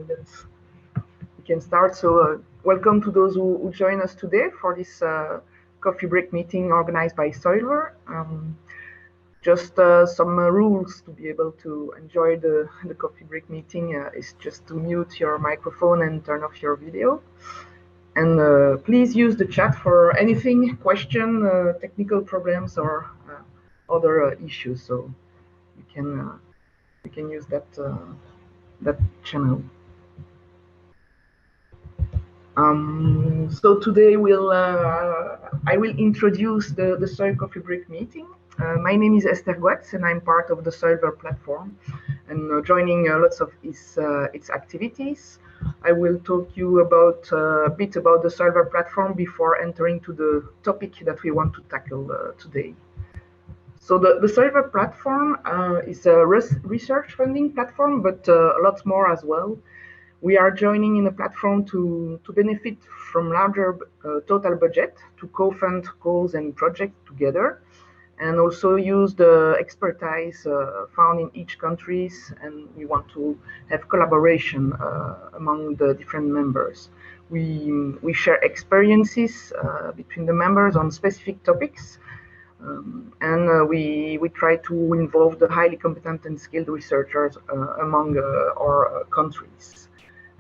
that we can start. So welcome to those who join us today for this coffee break meeting organized by SOILveR. Just some rules to be able to enjoy the coffee break meeting is just to mute your microphone and turn off your video. And please use the chat for anything, question, technical problems, or other issues. So you can use that channel. So today I will introduce the SOIL Coffee Break meeting. My name is Esther Guatz, and I'm part of the SOILveR platform and joining lots of its activities. I will talk you about a bit about the SOILveR platform before entering to the topic that we want to tackle today. So the SOILveR platform is a research funding platform, but a lot more as well. We are joining in a platform to benefit from larger total budget to co-fund goals and projects together, and also use the expertise found in each countries. And we want to have collaboration among the different members. We share experiences between the members on specific topics, and we try to involve the highly competent and skilled researchers among our countries.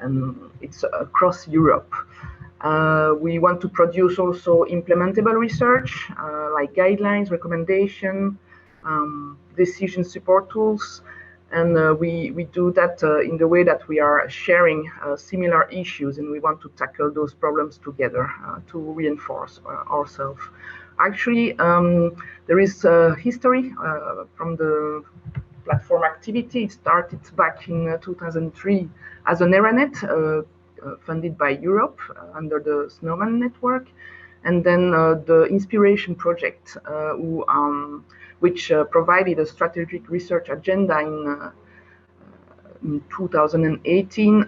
And it's across Europe. We want to produce also implementable research, like guidelines, recommendation, decision support tools. And we do that in the way that we are sharing similar issues, and we want to tackle those problems together to reinforce ourselves. Actually, there is a history from the platform activity. It started back in 2003 as an ERANET funded by Europe under the Snowman network, and then the Inspiration Project, which provided a strategic research agenda in 2018,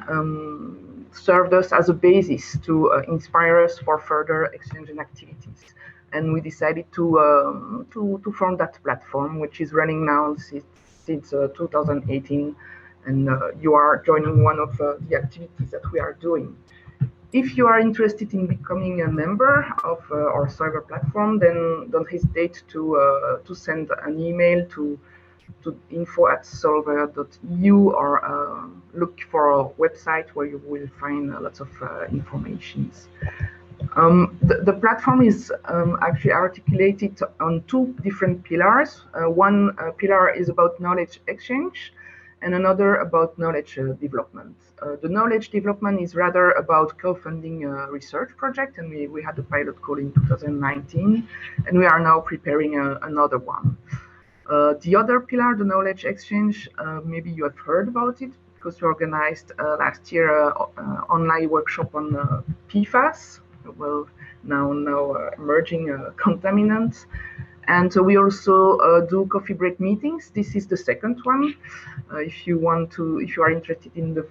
served us as a basis to inspire us for further exchange and activities. And we decided to form that platform, which is running now since 2018, and you are joining one of the activities that we are doing. If you are interested in becoming a member of our SOILveR platform, then don't hesitate to send an email to info@solver.eu, or look for our website where you will find lots of information. The platform is actually articulated on two different pillars. One pillar is about knowledge exchange, and another about knowledge development. The knowledge development is rather about co-funding a research project, and we had a pilot call in 2019, and we are now preparing another one. The other pillar, the knowledge exchange, maybe you have heard about it because we organized last year an online workshop on PFAS, well, now emerging contaminants. And we also do coffee break meetings. This is the second one. If you are interested in the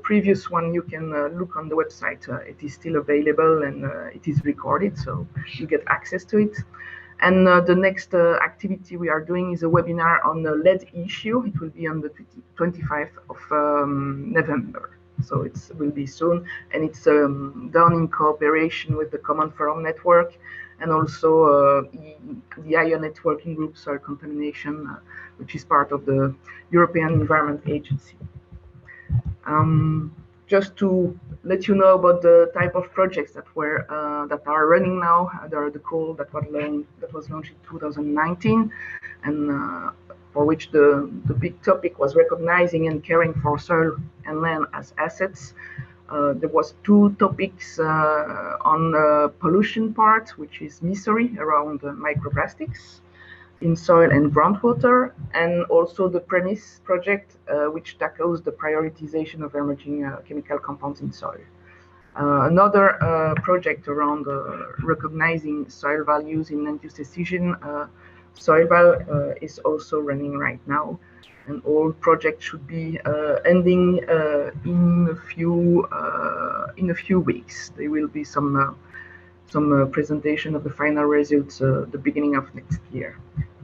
previous one, you can look on the website. It is still available, and it is recorded, so you get access to it. And the next activity we are doing is a webinar on the lead issue. It will be on the 25th of November. So it will be soon, and it's done in cooperation with the Common Forum Network, and also the IO networking group, Soil Contamination, which is part of the European Environment Agency. Just to let you know about the type of projects that are running now. There are the call that was launched in 2019, and for which the big topic was recognizing and caring for soil and land as assets. There was two topics on the pollution part, which is misery around microplastics in soil and groundwater, and also the premise project, which tackles the prioritization of emerging chemical compounds in soil. Another project around recognizing soil values in land use decision, SOILveR, is also running right now. And all projects should be ending in a few weeks. There will be some presentation of the final results the beginning of next year.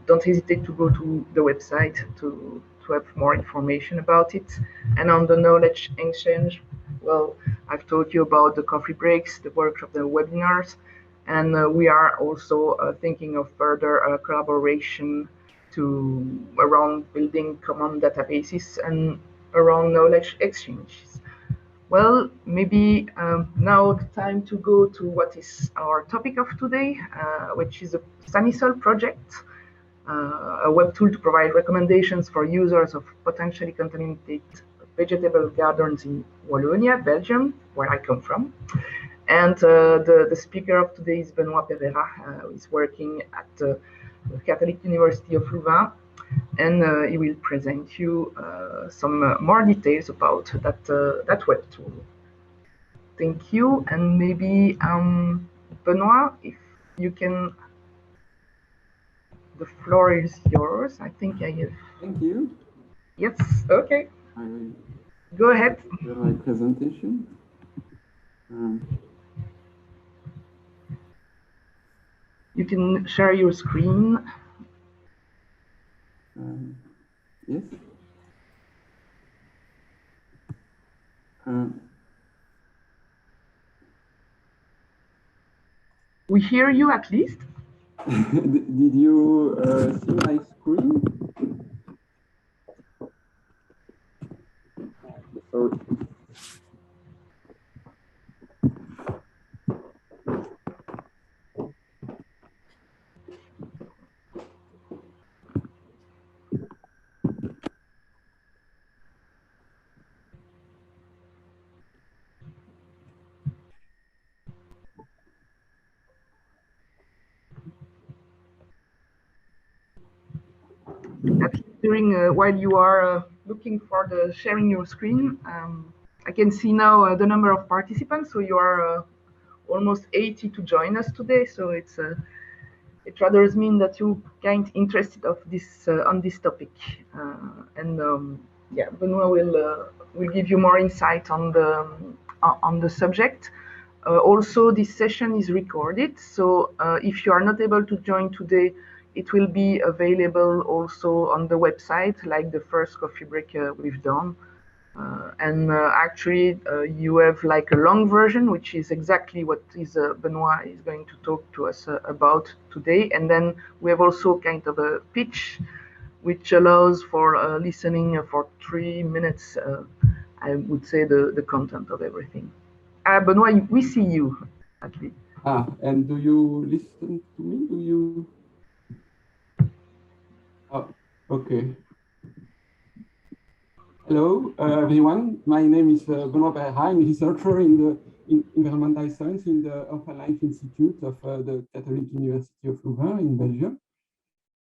Don't hesitate to go to the website to to have more information about it. And on the knowledge exchange, well, I've told you about the coffee breaks, the workshop, the webinars, and we are also thinking of further collaboration around building common databases and around knowledge exchanges. Well, maybe now the time to go to what is our topic of today, which is a SANISOL project, a web tool to provide recommendations for users of potentially contaminated vegetable gardens in Wallonia, Belgium, where I come from. And the speaker of today is Benoît Pereira, who is working at the Catholic University of Louvain, and he will present you some more details about that web tool. Thank you, and maybe Benoît, if you can, the floor is yours. I think I have. Thank you. Yes, okay. I will go ahead. My presentation. You can share your screen. Yes. We hear you at least. Did you see my screen? Sorry. During while you are looking for the sharing your screen, I can see now the number of participants. So you are almost 80 to join us today. So it rather means that you kind interested of this on this topic, and yeah, Benoît will give you more insight on the subject. Also, this session is recorded, so if you are not able to join today, it will be available also on the website, like the first coffee break we've done. And actually, you have like a long version, which is exactly what Benoît is going to talk to us about today. And then we have also kind of a pitch, which allows for listening for 3 minutes, I would say, the content of everything. Benoît, we see you, at least. And do you listen to me? Do you? Oh, okay. Hello, everyone. My name is Benoît Pereira. I'm a researcher in environmental science in the Earth and Life Institute of the Catholic University of Louvain in Belgium.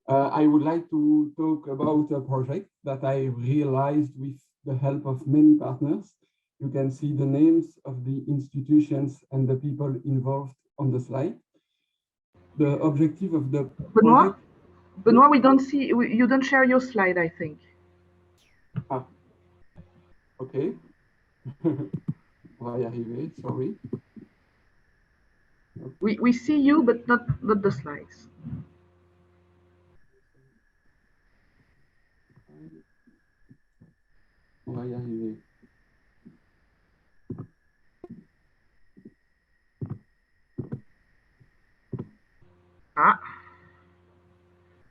I would like to talk about a project that I realized with the help of many partners. You can see the names of the institutions and the people involved on the slide. The objective of the project... Benoît, we don't see, you don't share your slide, I think. Okay. On va y arriver, sorry. Okay. We see you, but not the slides. On va y arriver.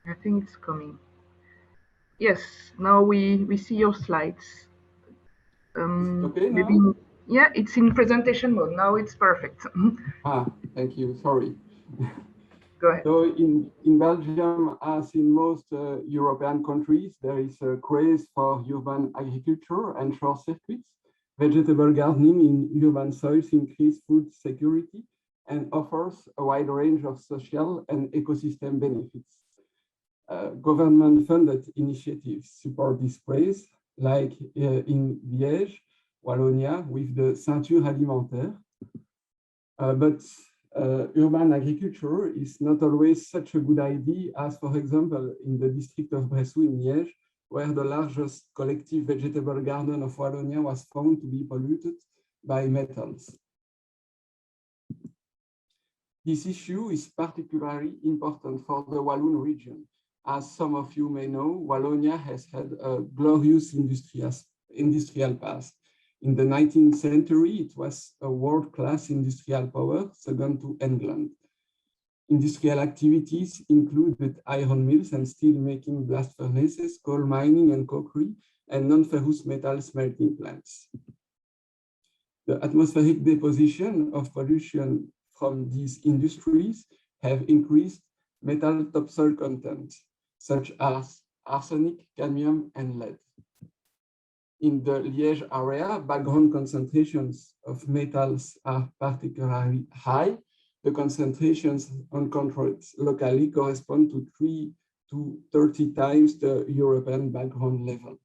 I think it's coming. Yes, now we see your slides. Okay maybe, now? Yeah, it's in presentation mode. Now it's perfect. Thank you. Sorry. Go ahead. So in Belgium, as in most European countries, there is a craze for urban agriculture and short circuits. Vegetable gardening in urban soils increase food security and offers a wide range of social and ecosystem benefits. Government-funded initiatives support this praise, like in Liège, Wallonia, with the ceinture alimentaire. But urban agriculture is not always such a good idea as, for example, in the district of Bressou in Liège, where the largest collective vegetable garden of Wallonia was found to be polluted by metals. This issue is particularly important for the Walloon region, As some of you may know, Wallonia has had a glorious industrial past. In the 19th century, it was a world-class industrial power, second to England. Industrial activities included iron mills and steel-making blast furnaces, coal mining and cokery, and non-ferrous metal smelting plants. The atmospheric deposition of pollution from these industries have increased metal topsoil content, such as arsenic, cadmium, and lead. In the Liège area, background concentrations of metals are particularly high. The concentrations uncontrolled locally correspond to 3 to 30 times the European background level.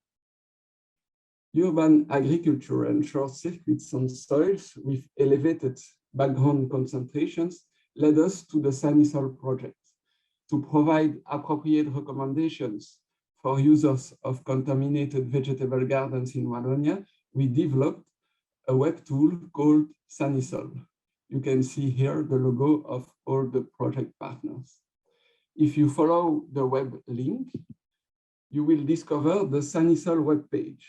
Urban agriculture and short circuits on soils with elevated background concentrations led us to the SANISOL project to provide appropriate recommendations for users of contaminated vegetable gardens in Wallonia. We developed a web tool called SANISOL. You can see here the logo of all the project partners. If you follow the web link, you will discover the SANISOL web page.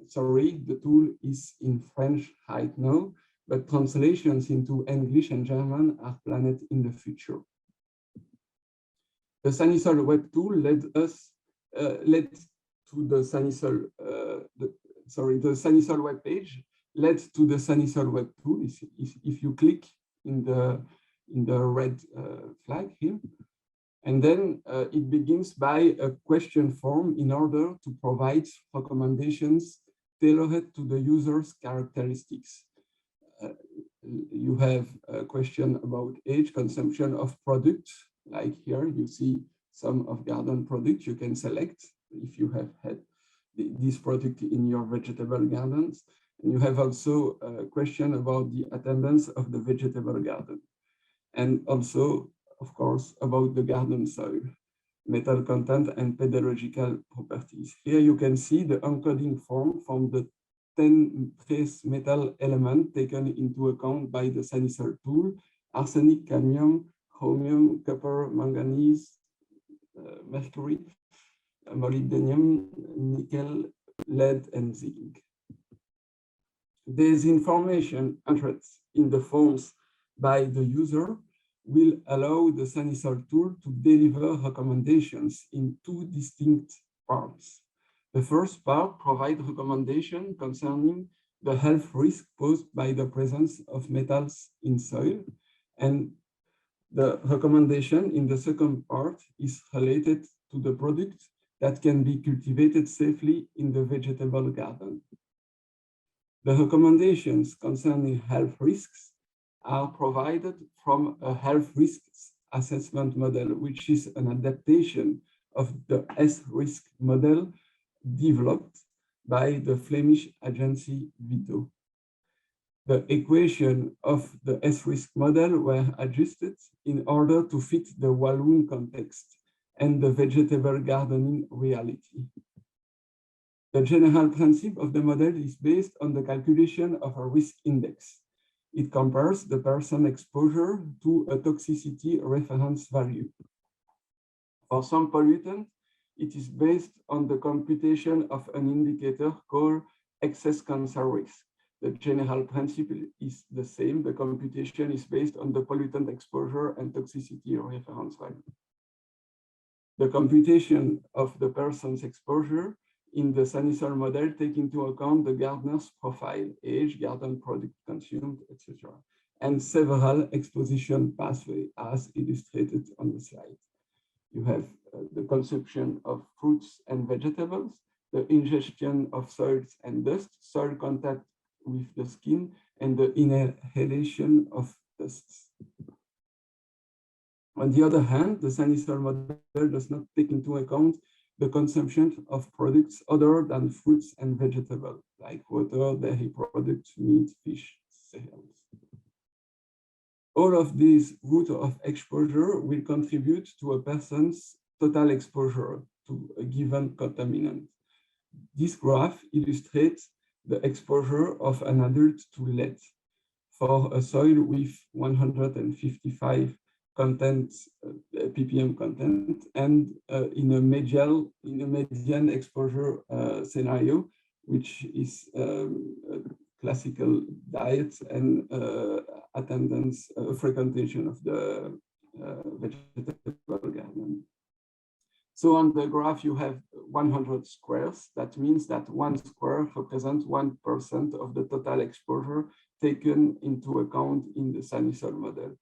Sorry, the tool is in French right now, but translations into English and German are planned in the future. The SANISOL web tool led to the SANISOL, the SANISOL web page led to the SANISOL web tool. If you click in the red flag here, and then it begins by a question form in order to provide recommendations tailored to the user's characteristics. You have a question about age, consumption of products, like here you see some of garden products you can select if you have had this product in your vegetable gardens. And you have also a question about the attendance of the vegetable garden. And also, of course, about the garden soil, metal content and pedological properties. Here you can see the encoding form from the 10 trace metal elements taken into account by the SANISOL tool: arsenic, cadmium, chromium, copper, manganese, mercury, molybdenum, nickel, lead, and zinc. This information entered in the forms by the user will allow the SANISOL tool to deliver recommendations in two distinct parts. The first part provides recommendations concerning the health risk posed by the presence of metals in soil, and the recommendation in the second part is related to the product that can be cultivated safely in the vegetable garden. The recommendations concerning health risks are provided from a health risks assessment model, which is an adaptation of the S-risk model developed by the Flemish agency Vito. The equation of the S-risk model were adjusted in order to fit the Walloon context and the vegetable gardening reality. The general principle of the model is based on the calculation of a risk index. It compares the person exposure to a toxicity reference value. For some pollutants, it is based on the computation of an indicator called excess cancer risk. The general principle is the same. The computation is based on the pollutant exposure and toxicity reference value. The computation of the person's exposure in the SANISOL model take into account the gardener's profile, age, garden product consumed, etc., and several exposition pathways as illustrated on the slide. You have the consumption of fruits and vegetables, the ingestion of soils and dust, soil contact with the skin, and the inhalation of dusts. On the other hand, the SANISOL model does not take into account the consumption of products other than fruits and vegetables, like water, dairy products, meat, fish, cereals. All of these routes of exposure will contribute to a person's total exposure to a given contaminant. This graph illustrates the exposure of an adult to lead. For a soil with 155 content, ppm content, and in a median exposure scenario, which is a classical diet and attendance, frequentation of the vegetable garden. So on the graph, you have 100 squares. That means that 1 square represents 1% of the total exposure taken into account in the SANISOL model.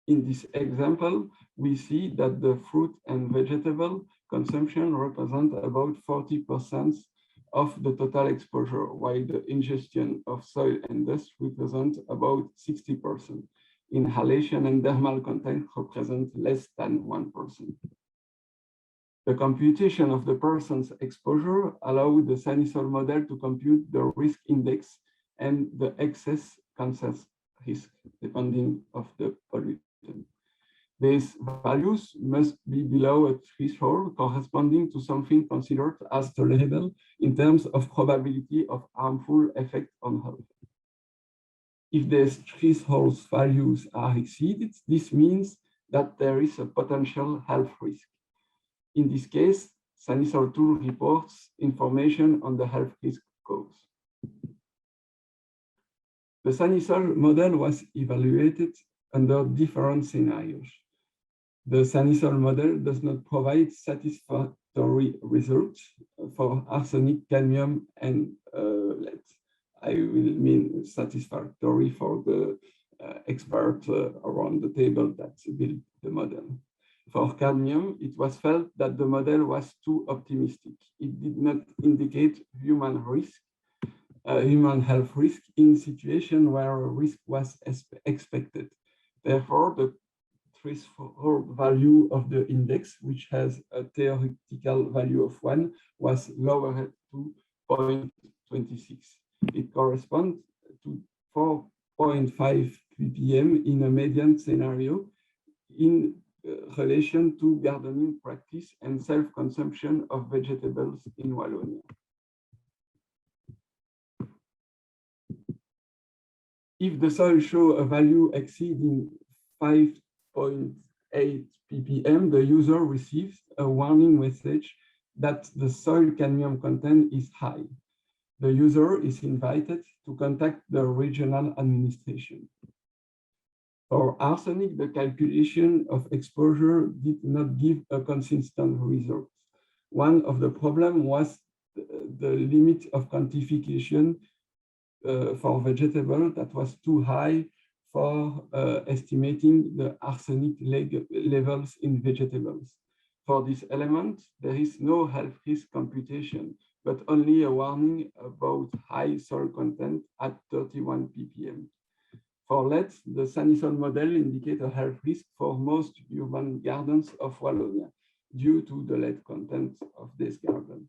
In this example, we see that the fruit and vegetable consumption represent about 40% of the total exposure, while the ingestion of soil and dust represent about 60%. Inhalation and dermal content represent less than 1%. The computation of the person's exposure allows the SANISOL model to compute the risk index and the excess cancer risk, depending on the pollutant. These values must be below a threshold corresponding to something considered as tolerable in terms of probability of harmful effect on health. If these threshold values are exceeded, this means that there is a potential health risk. In this case, SANISOL tool reports information on the health risk cause. The SANISOL model was evaluated under different scenarios. The SANISOL model does not provide satisfactory results for arsenic, cadmium, and lead. I will mean satisfactory for the expert around the table that built the model. For cadmium, it was felt that the model was too optimistic. It did not indicate human health risk in situation where a risk was expected. Therefore, the threshold value of the index, which has a theoretical value of 1, was lowered to 0.26. It corresponds to 4.5 ppm in a median scenario in relation to gardening practice and self-consumption of vegetables in Wallonia. If the soil shows a value exceeding 5.8 ppm, the user receives a warning message that the soil cadmium content is high. The user is invited to contact the regional administration. For arsenic, the calculation of exposure did not give a consistent result. One of the problems was the limit of quantification for vegetable that was too high for estimating the arsenic levels in vegetables. For this element, there is no health risk computation, but only a warning about high soil content at 31 ppm. For lead, the SANISOL model indicates a health risk for most urban gardens of Wallonia due to the lead content of this garden.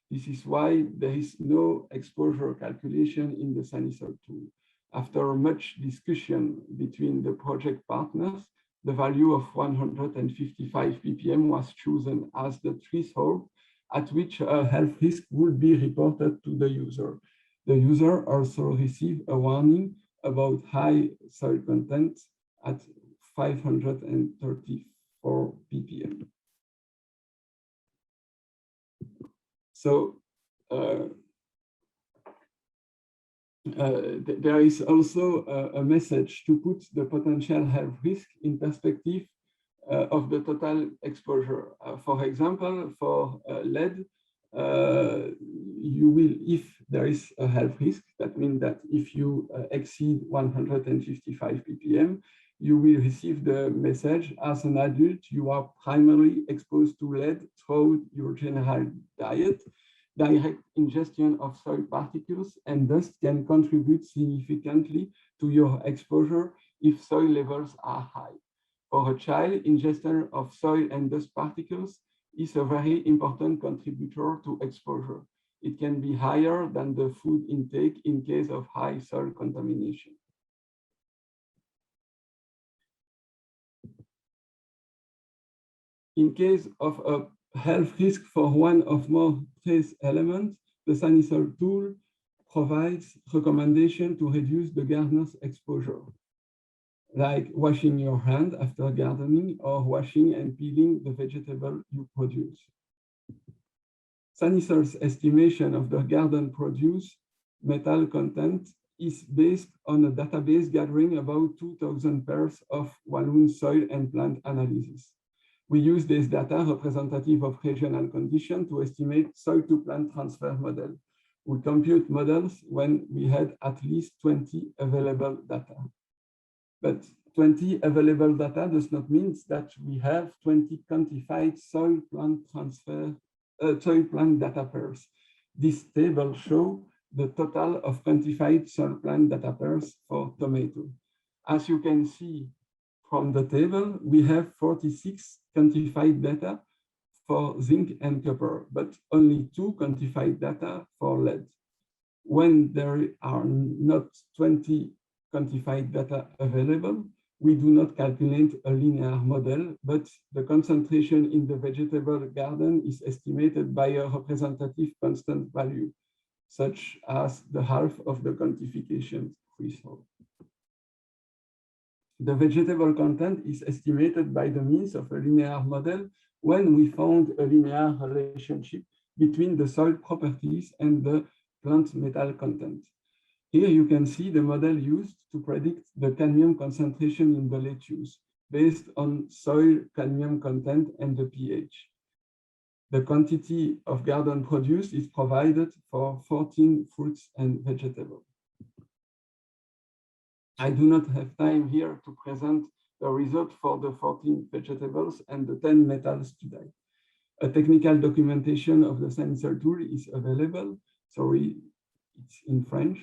This is why there is no exposure calculation in the SANISOL tool. After much discussion between the project partners, the value of 155 ppm was chosen as the threshold at which a health risk would be reported to the user. The user also received a warning about high soil content at 534 ppm. So there is also a message to put the potential health risk in perspective of the total exposure. For example, for lead, you will, if there is a health risk, that means that if you exceed 155 ppm, you will receive the message, as an adult, you are primarily exposed to lead through your general diet. Direct ingestion of soil particles and dust can contribute significantly to your exposure if soil levels are high. For a child, ingestion of soil and dust particles is a very important contributor to exposure. It can be higher than the food intake in case of high soil contamination. In case of a health risk for one or more trace elements, the SANISOL tool provides recommendation to reduce the gardener's exposure. like washing your hand after gardening or washing and peeling the vegetable you produce. SANISOL's estimation of the garden produce metal content is based on a database gathering about 2,000 pairs of Walloon soil and plant analysis. We use this data representative of regional conditions to estimate soil-to-plant transfer model. We compute models when we had at least 20 available data. But 20 available data does not mean that we have 20 quantified soil-plant data pairs. This table shows the total of quantified soil-plant data pairs for tomato. As you can see from the table, we have 46 quantified data for zinc and copper, but only 2 quantified data for lead. When there are not 20 quantified data available, we do not calculate a linear model, but the concentration in the vegetable garden is estimated by a representative constant value, such as the half of the quantification threshold. The vegetable content is estimated by the means of a linear model when we found a linear relationship between the soil properties and the plant metal content. Here you can see the model used to predict the cadmium concentration in the lettuce based on soil cadmium content and the pH. The quantity of garden produce is provided for 14 fruits and vegetables. I do not have time here to present the result for the 14 vegetables and the 10 metals today. A technical documentation of the SANISOL tool is available. Sorry, it's in French.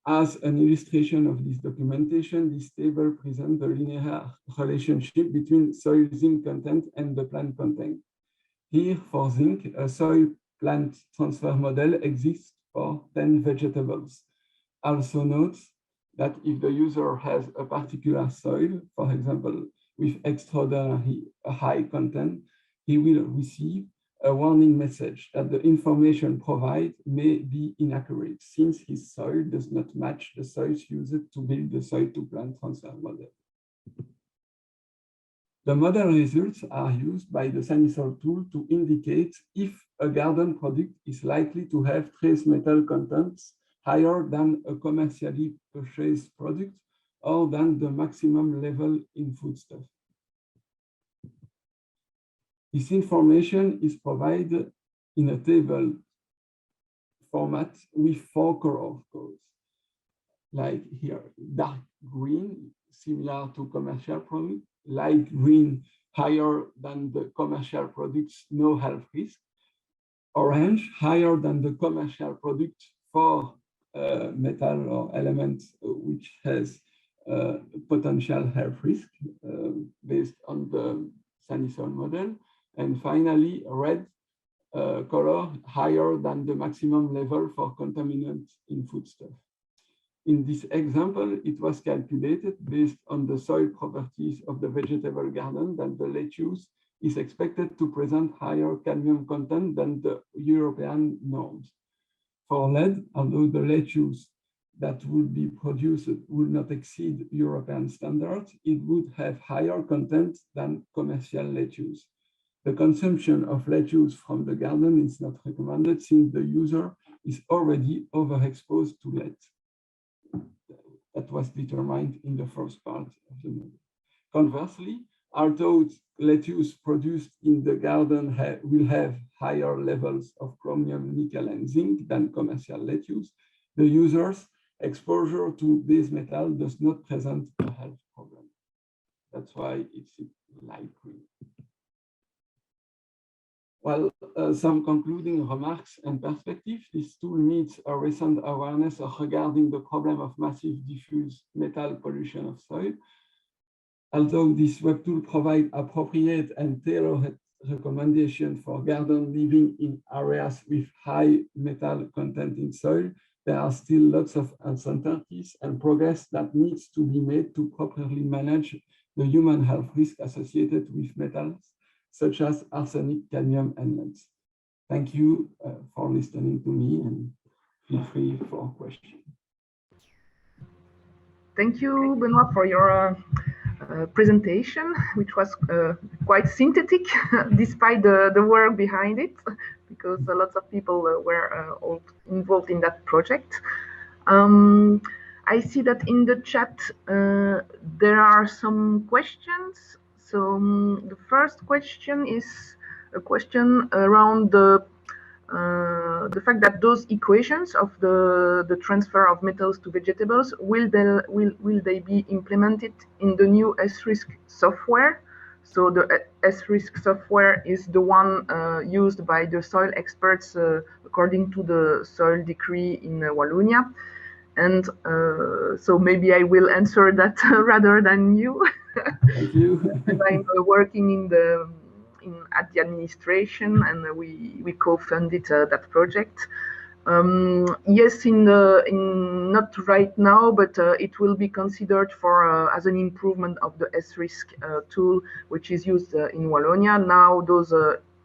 As an illustration of this documentation, this table presents the linear relationship between soil zinc content and the plant content. Here, for zinc, a soil-plant transfer model exists for 10 vegetables. Also note that if the user has a particular soil, for example, with extraordinarily high content, he will receive a warning message that the information provided may be inaccurate since his soil does not match the soils used to build the soil-to-plant transfer model. The model results are used by the SANISOL tool to indicate if a garden product is likely to have trace metal contents higher than a commercially purchased product or than the maximum level in foodstuff. This information is provided in a table format with 4 color codes, like here, dark green, similar to commercial product, light green, higher than the commercial products, no health risk, orange, higher than the commercial product for metal or elements which has potential health risk based on the SANISOL model. And finally, red color higher than the maximum level for contaminants in foodstuff. In this example, it was calculated based on the soil properties of the vegetable garden that the lettuce is expected to present higher cadmium content than the European norms. For lead, although the lettuce that would be produced would not exceed European standards, it would have higher content than commercial lettuce. The consumption of lettuce from the garden is not recommended since the user is already overexposed to lead. That was determined in the first part of the model. Conversely, although lettuce produced in the garden will have higher levels of chromium, nickel, and zinc than commercial lettuce, the user's exposure to this metal does not present a health problem. That's why it's light green. Well, some concluding remarks and perspectives. This tool meets a recent awareness regarding the problem of massive diffuse metal pollution of soil. Although this web tool provides appropriate and tailored recommendations for garden living in areas with high metal content in soil, there are still lots of uncertainties and progress that needs to be made to properly manage the human health risk associated with metals, such as arsenic, cadmium, and lead. Thank you for listening to me, and feel free for questions. Thank you, Benoît, for your presentation, which was quite synthetic, despite the work behind it, because lots of people were all involved in that project. I see that in the chat there are some questions. So the first question is a question around the fact that those equations of the transfer of metals to vegetables will they be implemented in the new SRISC software? So the SRISC software is the one used by the soil experts according to the soil decree in Wallonia. And so maybe I will answer that rather than you. Thank you. I'm working at the administration, and we co-funded that project. Yes, not right now, but it will be considered for as an improvement of the SRISC tool, which is used in Wallonia. Now those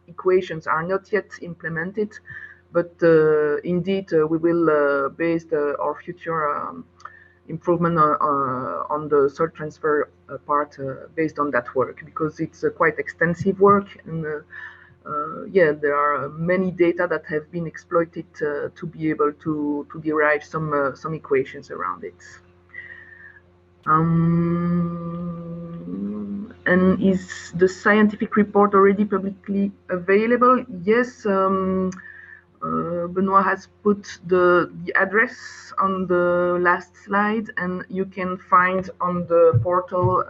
equations are not yet implemented, but indeed we will base our future improvement on the soil transfer part based on that work, because it's quite extensive work, and yeah, there are many data that have been exploited to be able to derive some equations around it. And is the scientific report already publicly available? Yes. Benoît has put the address on the last slide, and you can find on the portal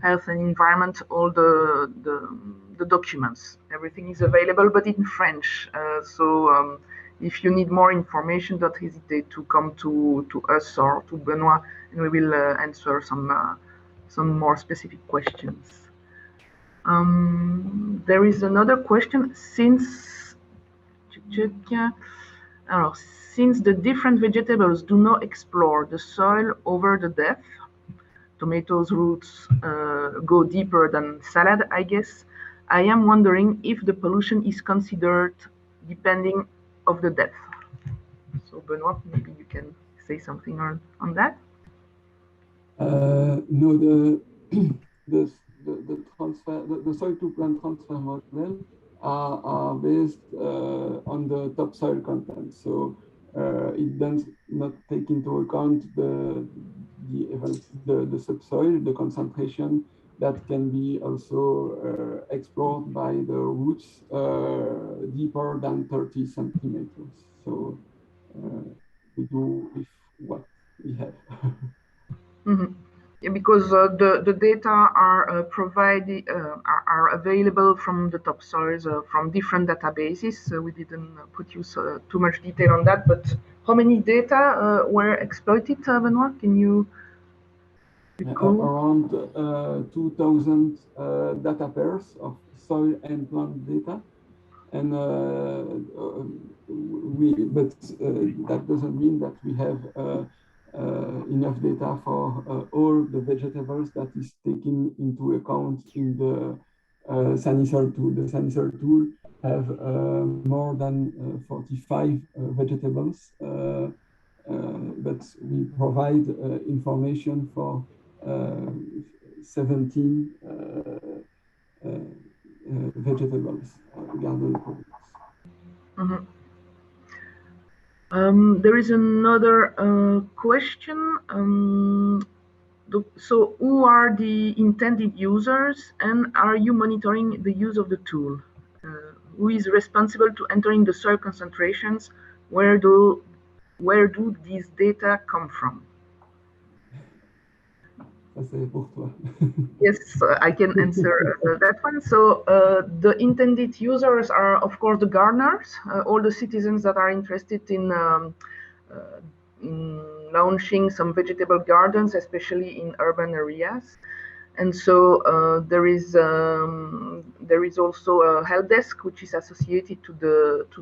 Health and Environment all the documents. Everything is available, but in French. So if you need more information, don't hesitate to come to us or to Benoît, and we will answer some more specific questions. There is another question. Since the different vegetables do not explore the soil over the depth, tomatoes' roots go deeper than salad, I guess, I am wondering if the pollution is considered depending of the depth. So Benoît, maybe you can say something on that? No, the transfer, the soil to plant transfer model are based on the topsoil content. So it does not take into account the subsoil, the concentration that can be also explored by the roots deeper than 30 centimeters. So we do with what we have. Mm-hmm. Yeah, because the data are provided are available from the topsoils from different databases. So we didn't put you too much detail on that. But how many data were exploited, Benoît? Can you recall? Around 2,000 data pairs of soil and plant data, and that doesn't mean that we have enough data for all the vegetables that is taken into account in the SANISOL tool. The SANISOL tool have more than 45 vegetables, but we provide information for 17 vegetables, garden products. Mm-hmm. There is another question. So who are the intended users, and are you monitoring the use of the tool? Who is responsible to entering the soil concentrations? Where do these data come from? Yes, I can answer that one. So the intended users are, of course, the gardeners, all the citizens that are interested in launching some vegetable gardens, especially in urban areas. And so there is also a help desk which is associated to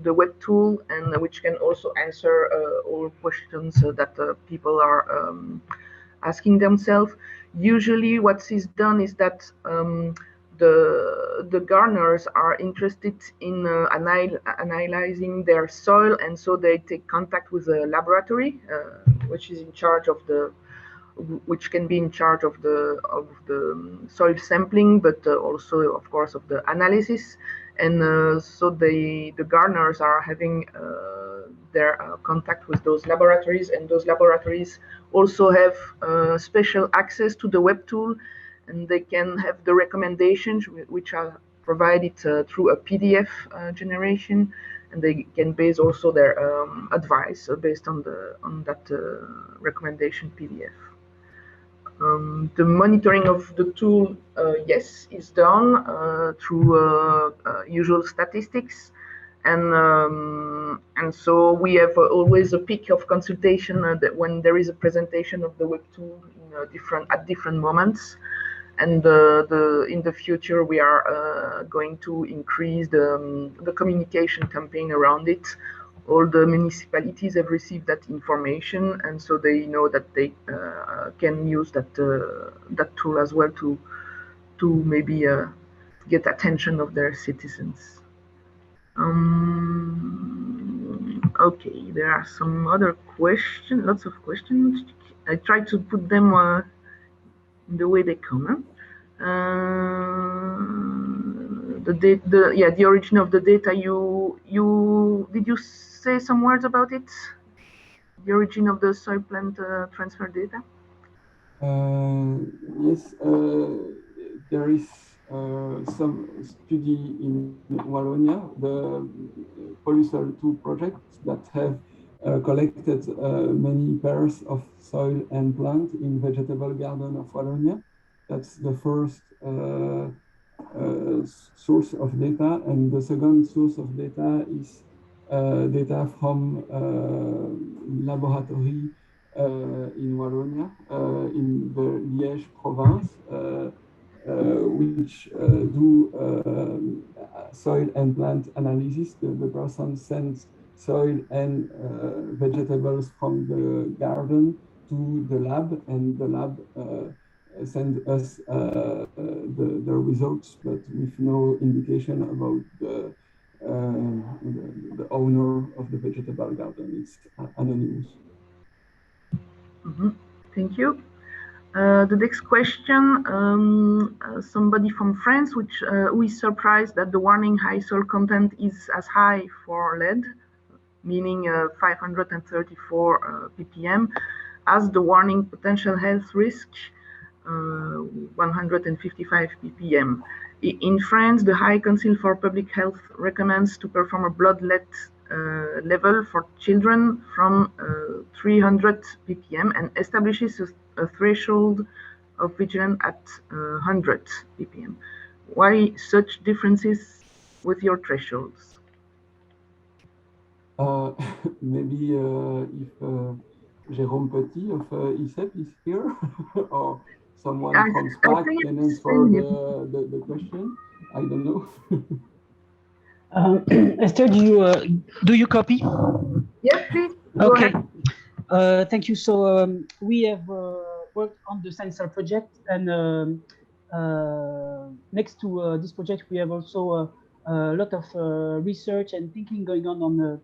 the web tool, and which can also answer all questions that people are asking themselves. Usually what is done is that the gardeners are interested in analyzing their soil, and so they take contact with a laboratory which is in charge of which can be in charge of the soil sampling, but also, of course, of the analysis. And so the gardeners are having their contact with those laboratories, and those laboratories also have special access to the web tool, and they can have the recommendations which are provided through a PDF generation, and they can base also their advice based on that recommendation PDF. The monitoring of the tool, yes, is done through usual statistics, and so we have always a peak of consultation that when there is a presentation of the web tool at different moments. And in the future, we are going to increase the communication campaign around it. All the municipalities have received that information, and so they know that they can use that tool as well to maybe get attention of their citizens. Okay, there are some other questions, lots of questions. I try to put them the way they come. The origin of the data. Did you say some words about it? The origin of the soil plant transfer data. Yes, there is some study in Wallonia, the PolluSoil 2 project that have collected many pairs of soil and plant in vegetable garden of Wallonia. That's the first source of data, and the second source of data is data from laboratory in Wallonia, in the Liège province, which do soil and plant analysis. The person sends soil and vegetables from the garden to the lab, and the lab send us the results, but with no indication about the owner of the vegetable garden. It's anonymous. Thank you. The next question, somebody from France, who is surprised that the warning high soil content is as high for lead, meaning 534 ppm, as the warning potential health risk 155 ppm. In France, the High Council for Public Health recommends to perform a blood lead level for children from 300 ppm and establishes a threshold of vigilance at 100 ppm. Why such differences with your thresholds? Maybe if Jérôme Petit of ICEP is here, or someone from SPAC can answer the question. I don't know. Esther, do you copy? Yes, please. Okay. Thank you. So we have worked on the SANISOL project, and next to this project, we have also a lot of research and thinking going on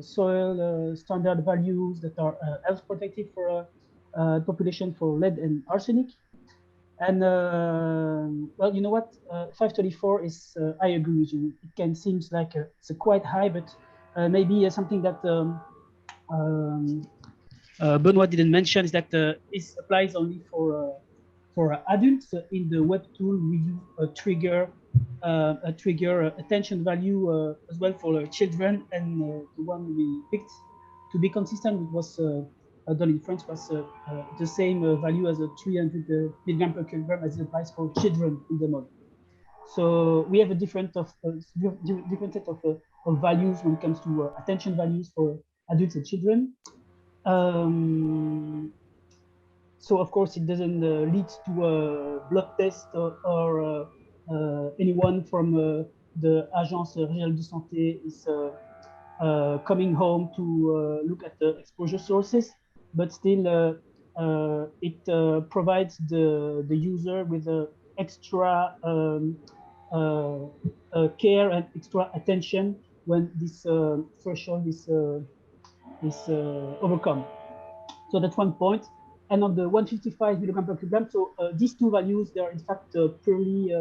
soil standard values that are health protective for population for lead and arsenic. And well, you know what, 534 is, I agree with you. It can seem like it's quite high, but maybe something that Benoît didn't mention is that this applies only for adults. In the web tool, we use a trigger attention value as well for children, and the one we picked to be consistent with was done in France was the same value as a 300 milligram per kilogram as it applies for children in the model. So we have a different set of values when it comes to attention values for adults and children. So of course it doesn't lead to a blood test or anyone from the Agence Régionale de Santé is coming home to look at the exposure sources, but still it provides the user with extra care and extra attention when this threshold is overcome. So that's one point. and on the 155 milligram per kilogram. So these two values, they are in fact purely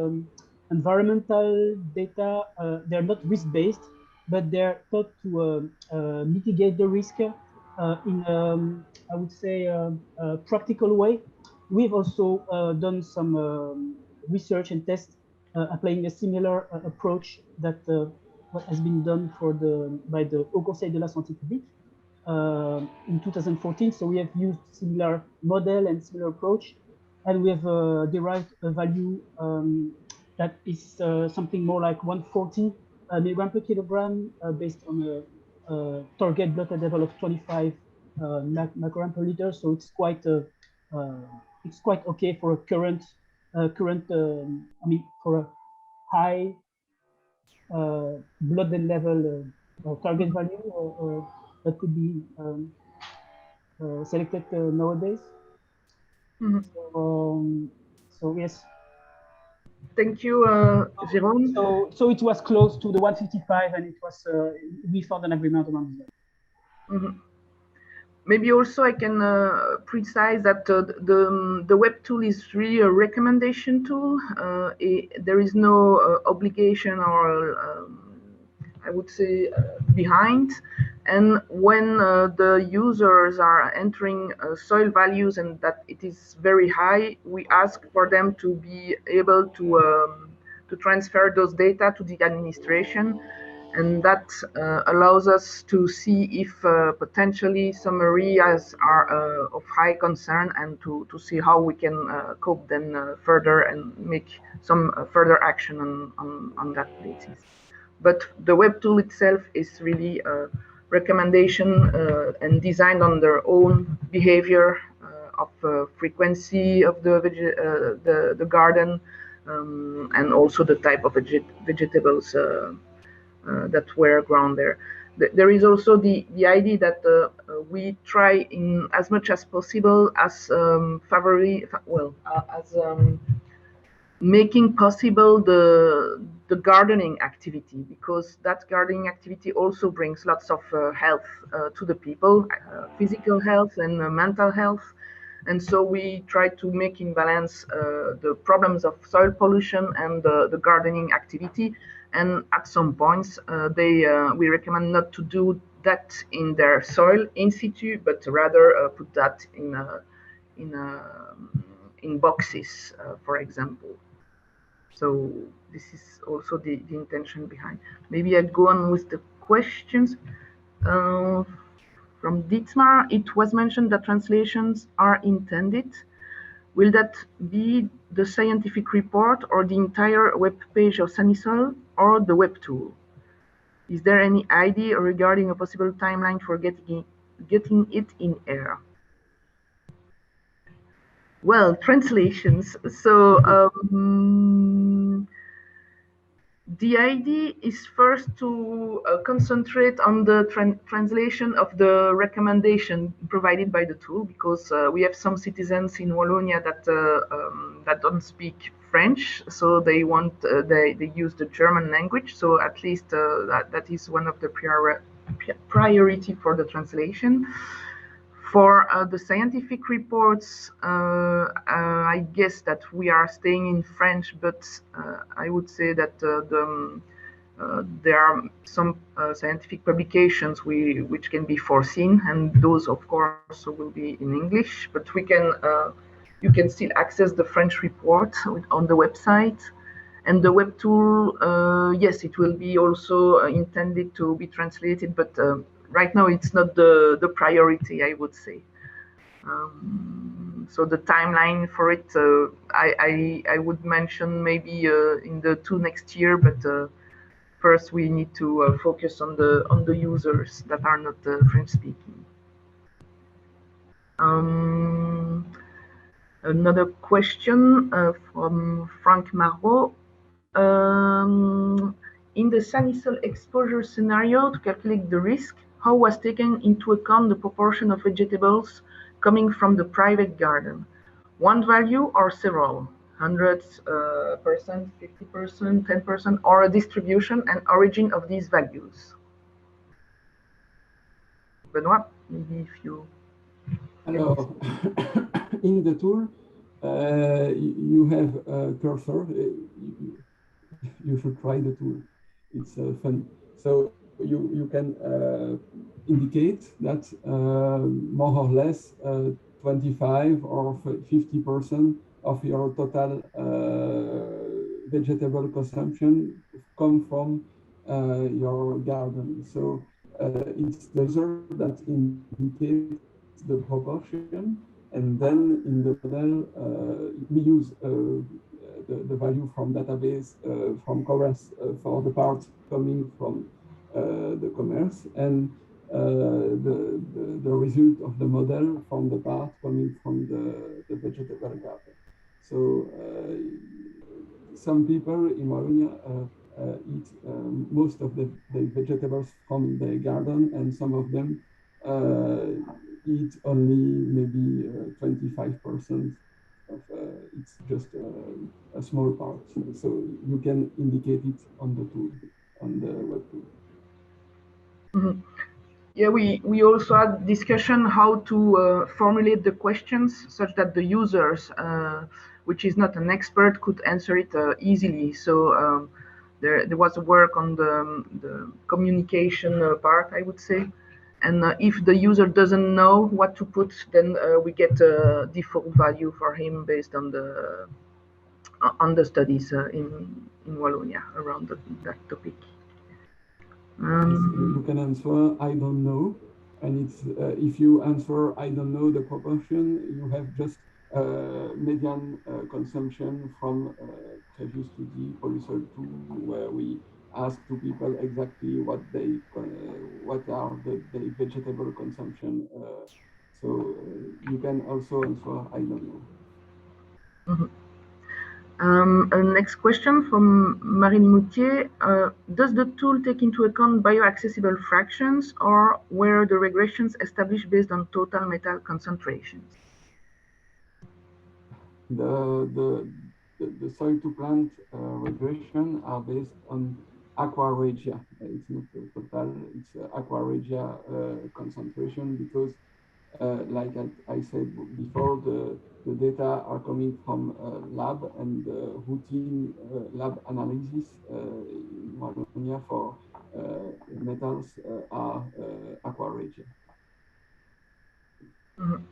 environmental data. They're not risk-based, but they're thought to mitigate the risk in, I would say, a practical way. We've also done some research and tests applying a similar approach that what has been done by the Haut Conseil de la Santé Publique in 2014. So we have used similar model and similar approach, and we have derived a value that is something more like 140 milligram per kilogram based on a target blood level of 25 microgram per liter. So it's quite okay for a current I mean for a high blood level target value or that could be selected nowadays. Mm-hmm. So yes. Thank you, Jérôme. So it was close to the 155, and it was we found an agreement around that. Mm-hmm. Maybe also I can precise that the web tool is really a recommendation tool. There is no obligation or I would say behind. And when the users are entering soil values and that it is very high, we ask for them to be able to transfer those data to the administration. And that allows us to see if potentially some areas are of high concern and to see how we can cope then further and make some further action on that basis. But the web tool itself is really a recommendation and designed on their own behavior of frequency of the garden and also the type of vegetables that were grown there. There is also the idea that we try in as much as possible as making possible the gardening activity, because that gardening activity also brings lots of health to the people, physical health and mental health. And so we try to make in balance the problems of soil pollution and the gardening activity. And at some points, we recommend not to do that in their soil in situ, but rather put that in boxes, for example. So this is also the intention behind. Maybe I go on with the questions. From Dietmar, it was mentioned that translations are intended. Will that be the scientific report or the entire web page of SANISOL or the web tool? Is there any idea regarding a possible timeline for getting it in air? Well, translations. So the idea is first to concentrate on the translation of the recommendation provided by the tool, because we have some citizens in Wallonia that don't speak French, so they want they use the German language. So at least that is one of the priority for the translation. For the scientific reports, I guess that we are staying in French, but I would say that there are some scientific publications which can be foreseen, and those, of course, will be in English. But you can still access the French report on the website. And the web tool, yes, it will be also intended to be translated, but right now it's not the priority, I would say. So the timeline for it, I would mention maybe in the next year, but first we need to focus on the users that are not French speaking. Another question from Frank Marot. In the SANISOL exposure scenario, to calculate the risk, how was taken into account the proportion of vegetables coming from the private garden? One value or several? 100%, 50%, 10%, or a distribution and origin of these values? Benoît, maybe if you... Alors, in the tool, you have a cursor. You should try the tool. It's fun. So you can indicate that more or less 25 or 50% of your total vegetable consumption come from your garden. So it's the user that indicates the proportion, and then in the model we use the value from database from commerce for the parts coming from the commerce, and the result of the model from the part coming from the vegetable garden. So some people in Wallonia eat most of the vegetables from the garden, and some of them eat only maybe 25% of it's just a small part. So you can indicate it on the tool, on the web tool. Mm-hmm. Yeah, we also had discussion how to formulate the questions such that the users, which is not an expert, could answer it easily. So there was work on the communication part, I would say. And if the user doesn't know what to put, then we get a default value for him based on the studies in Wallonia around that topic. You can answer I don't know, and it's if you answer I don't know the proportion, you have just median consumption from previous study producer 2, where we ask to people exactly what are the vegetable consumption. So you can also answer I don't know. Mm-hmm. Next question from Marine Moutier. Does the tool take into account bioaccessible fractions, or were the regressions established based on total metal concentrations? The soil to plant regression are based on aqua regia. It's not total, it's aqua regia concentration, because like I said before, the data are coming from lab, and routine lab analysis in Wallonia for metals are aqua regia. Mm-hmm.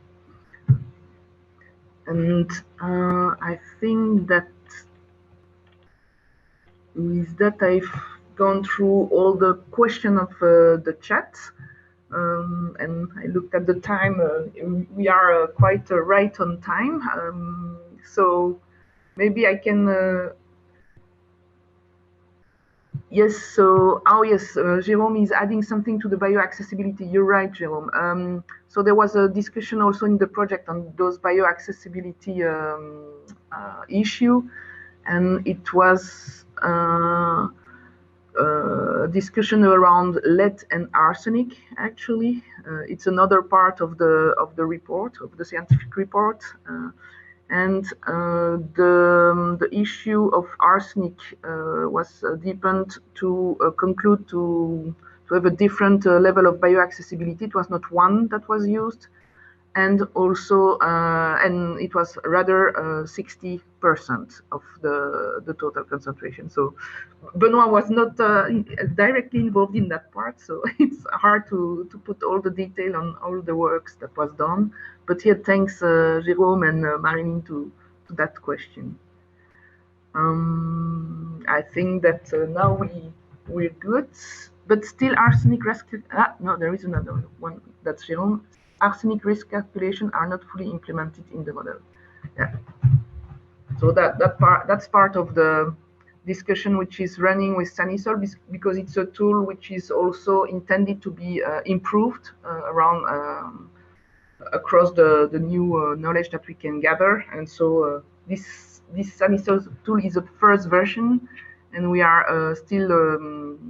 And I think that with that I've gone through all the questions of the chat. And I looked at the time, we are quite right on time. So maybe I can, yes, so, yes, Jérôme is adding something to the bioaccessibility. You're right, Jérôme. So there was a discussion also in the project on those bioaccessibility issue, and it was discussion around lead and arsenic. Actually, it's another part of the report, of the scientific report, and the issue of arsenic was deepened to conclude to have a different level of bioaccessibility. It was not one that was used, and also and it was rather 60% of the total concentration. So Benoît was not directly involved in that part, so it's hard to put all the detail on all the works that was done. But here, thanks Jérôme and Marine to that question. I think that now we're good, but still arsenic risk. No, there is another one. That's Jérôme. Arsenic risk calculation are not fully implemented in the model. Yeah. So that's part of the discussion which is running with SANISOL, because it's a tool which is also intended to be improved around across the new knowledge that we can gather. And so this SANISOL tool is a first version, and we are still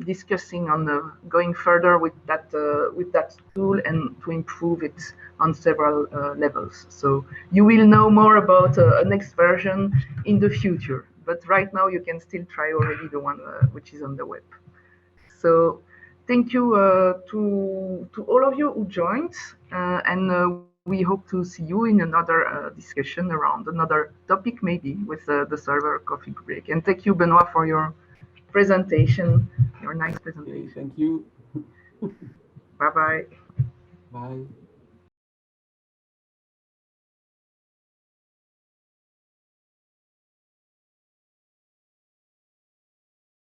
discussing on going further with that tool and to improve it on several levels. So you will know more about a next version in the future, but right now you can still try already the one which is on the web. So thank you to all of you who joined, and we hope to see you in another discussion around another topic, maybe with the SOILveR Coffee break. And thank you, Benoît, for your presentation, your nice presentation. Okay, thank you. Bye-bye. Bye.